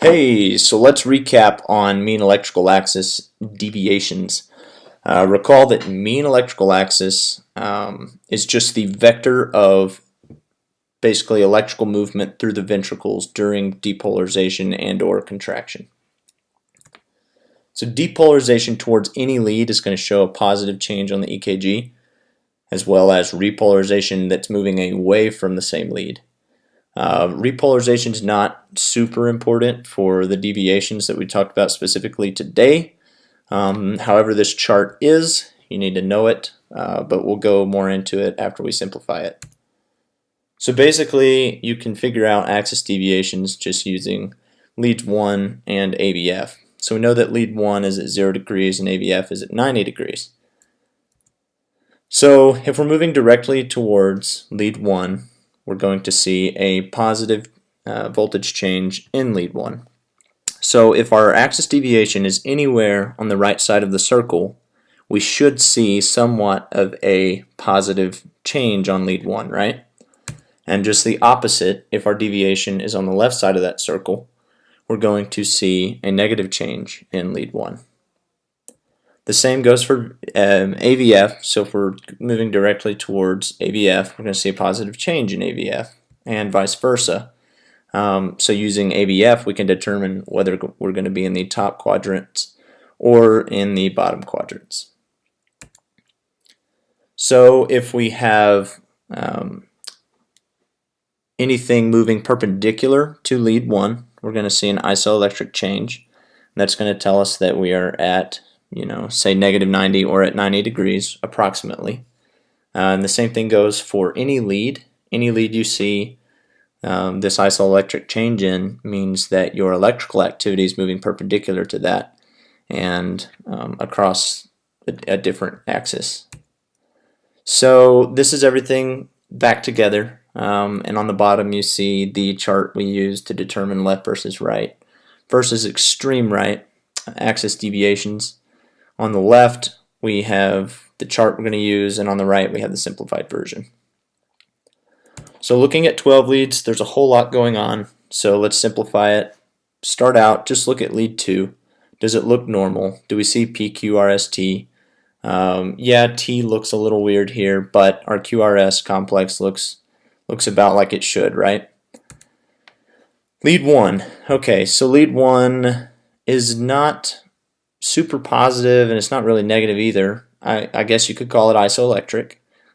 Hey, so let's recap on mean electrical axis deviations. Recall that mean electrical axis is just the vector of basically electrical movement through the ventricles during depolarization and or contraction. So depolarization towards any lead is going to show a positive change on the EKG, as well as repolarization that's moving away from the same lead. Repolarization is not super important for the deviations that we talked about specifically today. However, this chart is, you need to know it, but we'll go more into it after we simplify it. So basically, you can figure out axis deviations just using lead 1 and AVF. So we know that lead 1 is at 0 degrees and AVF is at 90 degrees. So if we're moving directly towards lead 1, we're going to see a positive voltage change in lead 1. So if our axis deviation is anywhere on the right side of the circle, we should see somewhat of a positive change on lead 1, right? And just the opposite, if our deviation is on the left side of that circle, we're going to see a negative change in lead 1. The same goes for AVF, so if we're moving directly towards AVF, we're going to see a positive change in AVF, and vice versa. So using AVF, we can determine whether we're going to be in the top quadrants or in the bottom quadrants. So if we have anything moving perpendicular to lead 1, we're going to see an isoelectric change. That's going to tell us that we are at, say negative 90 or at 90 degrees approximately. And the same thing goes for any lead. Any lead you see this isoelectric change in means that your electrical activity is moving perpendicular to that and across a different axis. So this is everything back together, and on the bottom you see the chart we use to determine left versus right versus extreme right axis deviations. On the left we have the chart we're going to use, and on the right we have the simplified version. So looking at 12 leads, there's a whole lot going on, so let's simplify it. Start out, just look at lead 2. Does it look normal? Do we see PQRST? Yeah, T looks a little weird here, but our QRS complex looks about like it should, right? Lead 1. Okay, so lead 1 is not super positive, and it's not really negative either. I guess you could call it isoelectric.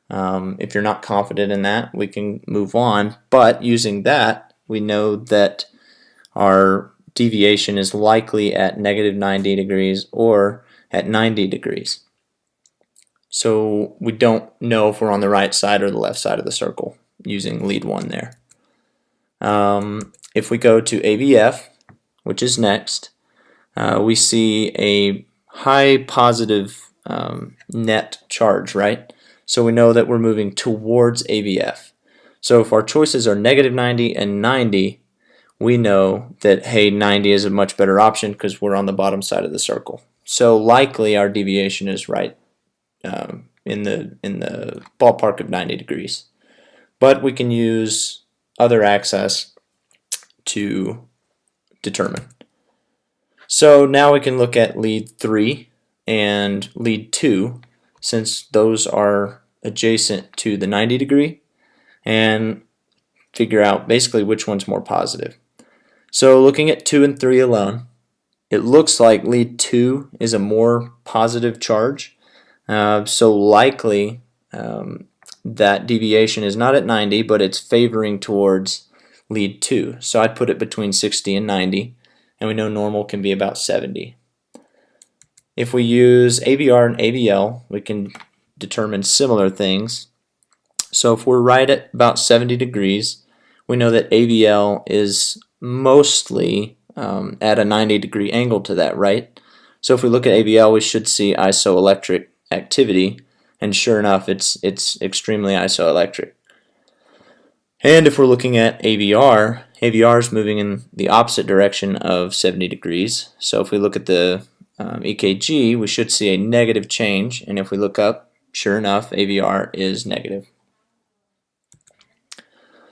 If you're not confident in that, we can move on. But using that, we know that our deviation is likely at negative 90 degrees or at 90 degrees. So we don't know if we're on the right side or the left side of the circle using lead 1 there. If we go to AVF, which is next, we see a high positive net charge, right? So we know that we're moving towards AVF. So if our choices are negative 90 and 90, we know that, hey, 90 is a much better option because we're on the bottom side of the circle. So likely our deviation is right in the ballpark of 90 degrees. But we can use other axes to determine. So now we can look at lead 3 and lead 2, since those are adjacent to the 90 degree, and figure out basically which one's more positive. So looking at 2 and 3 alone, it looks like lead 2 is a more positive charge. So likely that deviation is not at 90, but it's favoring towards lead 2. So I'd put it between 60 and 90, and we know normal can be about 70. If we use AVR and AVL, we can determine similar things. So if we're right at about 70 degrees, we know that AVL is mostly at a 90 degree angle to that, right? So if we look at AVL, we should see isoelectric activity, and sure enough, it's extremely isoelectric. And if we're looking at AVR, AVR is moving in the opposite direction of 70 degrees. So if we look at the EKG, we should see a negative change, and if we look up, sure enough, AVR is negative.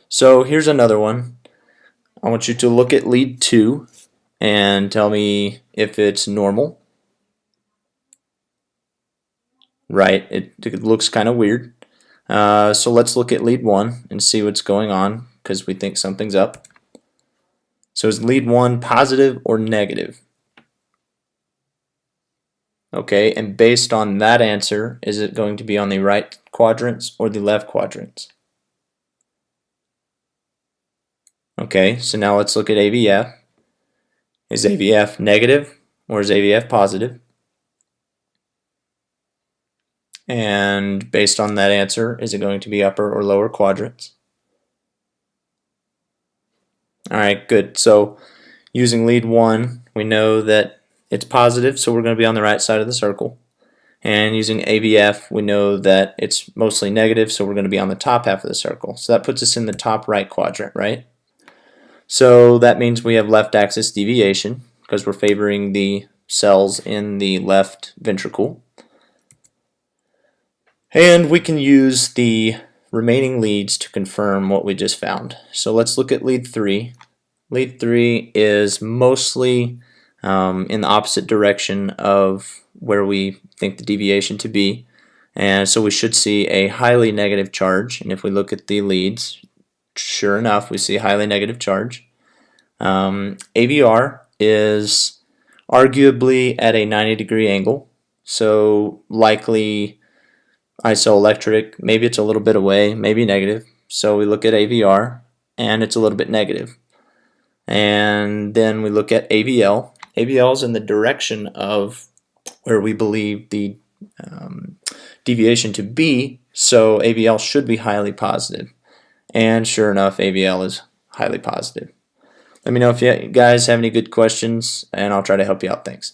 So here's another one. I want you to look at lead 2 and tell me if it's normal. Right, it looks kind of weird. So let's look at lead 1 and see what's going on, because we think something's up. So is lead 1 positive or negative? Okay, and based on that answer, is it going to be on the right quadrants or the left quadrants? Okay, so now let's look at AVF. Is AVF negative or is AVF positive? And based on that answer, is it going to be upper or lower quadrants? Alright, good. So using lead 1, we know that it's positive, so we're going to be on the right side of the circle. And using AVF, we know that it's mostly negative, so we're going to be on the top half of the circle. So that puts us in the top right quadrant, right? So that means we have left axis deviation, because we're favoring the cells in the left ventricle. And we can use the remaining leads to confirm what we just found. So let's look at lead 3. Lead 3 is mostly in the opposite direction of where we think the deviation to be, and so we should see a highly negative charge. And if we look at the leads, sure enough, we see a highly negative charge. AVR is arguably at a 90-degree angle, so likely isoelectric. Maybe it's a little bit away, maybe negative. So we look at AVR, and it's a little bit negative. And then we look at AVL. AVL is in the direction of where we believe the deviation to be, so AVL should be highly positive. And sure enough, AVL is highly positive. Let me know if you guys have any good questions, and I'll try to help you out. Thanks.